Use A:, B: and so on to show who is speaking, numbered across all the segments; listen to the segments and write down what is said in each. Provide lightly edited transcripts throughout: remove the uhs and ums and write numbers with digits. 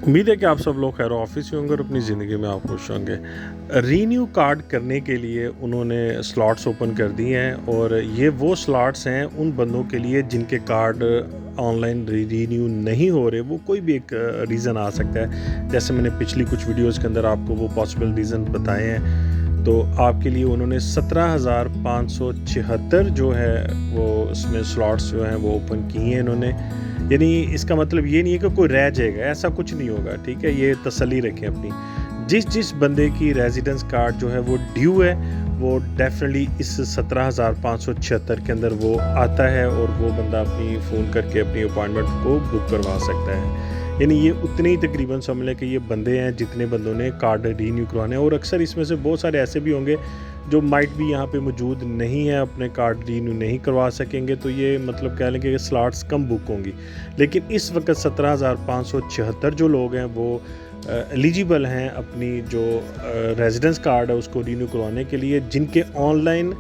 A: उम्मीद है कि आप सब लोग खैर ऑफिस ही होंगे और अपनी ज़िंदगी में आप खुश होंगे। रीन्यू कार्ड करने के लिए उन्होंने स्लॉट्स ओपन कर दिए हैं और ये वो स्लॉट्स हैं उन बंदों के लिए जिनके कार्ड ऑनलाइन रीन्यू नहीं हो रहे। वो कोई भी एक रीज़न आ सकता है, जैसे मैंने पिछली कुछ वीडियोज़ के अंदर आपको वो पॉसिबल रीज़न बताए हैं। तो आपके लिए उन्होंने 17,576 जो है वो उसमें स्लॉट्स जो हैं वो ओपन किए हैं इन्होंने। यानी इसका मतलब ये नहीं है कि कोई रह जाएगा, ऐसा कुछ नहीं होगा, ठीक है। ये तसल्ली रखें अपनी। जिस बंदे की रेजिडेंस कार्ड जो है वो ड्यू है, वो डेफिनेटली इस 17,576 के अंदर वो आता है और वो बंदा अपनी फ़ोन करके अपनी अपॉइंटमेंट को बुक करवा सकता है। यानी ये उतने ही तकरीबन समझ लें कि ये बंदे हैं जितने बंदों ने कार्ड रीन्यू करवाने हैं। और अक्सर इसमें से बहुत सारे ऐसे भी होंगे जो माइट भी यहाँ पे मौजूद नहीं है, अपने कार्ड रीन्यू नहीं करवा सकेंगे, तो ये मतलब कह लें कि स्लॉट्स कम बुक होंगी। लेकिन इस वक्त 17,576 जो लोग हैं वो एलिजिबल हैं अपनी जो रेजिडेंस कार्ड है उसको रीन्यू करवाने के लिए। जिनके ऑनलाइन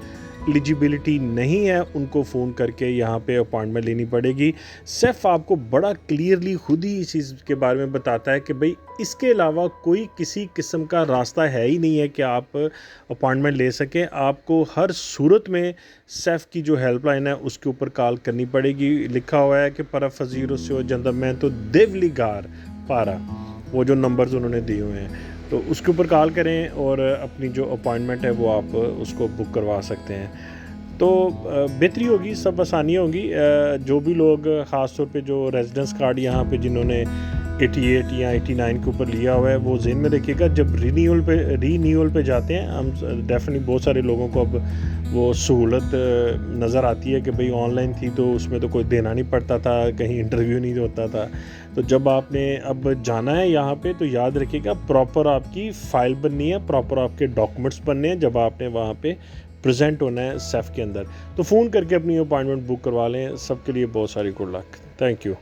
A: एलिजिबिलिटी नहीं है उनको फ़ोन करके यहाँ पे अपॉइंटमेंट लेनी पड़ेगी। सिर्फ आपको बड़ा क्लियरली खुद ही इस चीज़ के बारे में बताता है कि भाई इसके अलावा कोई किसी किस्म का रास्ता है ही नहीं है कि आप अपॉइंटमेंट ले सकें। आपको हर सूरत में सेफ की जो हेल्पलाइन है उसके ऊपर कॉल करनी पड़ेगी। लिखा हुआ है कि पर फजीर से जंदा मैं तो देवलीगार पारा, वो जो नंबर्स उन्होंने दिए हुए हैं, तो उसके ऊपर कॉल करें और अपनी जो अपॉइंटमेंट है वो आप उसको बुक करवा सकते हैं। तो बेहतरी होगी, सब आसानी होगी। जो भी लोग ख़ास तौर पे जो रेजिडेंस कार्ड यहाँ पे जिन्होंने 88 या 89 के ऊपर लिया हुआ है वो ज़हन में रखिएगा, जब रीन्यूअल पे जाते हैं हम डेफिनेटली बहुत सारे लोगों को अब वो सहूलत नज़र आती है कि भाई ऑनलाइन थी तो उसमें तो कोई देना नहीं पड़ता था, कहीं इंटरव्यू नहीं होता था। तो जब आपने अब जाना है यहाँ पे तो याद रखिएगा प्रॉपर आपकी फ़ाइल बननी है, प्रॉपर आपके डॉक्यूमेंट्स बनने हैं जब आपने वहाँ पे प्रेजेंट होना है सेफ के अंदर। तो फ़ोन करके अपनी अपॉइंटमेंट बुक करवा लें। सबके लिए बहुत सारी गुड लक। Thank you.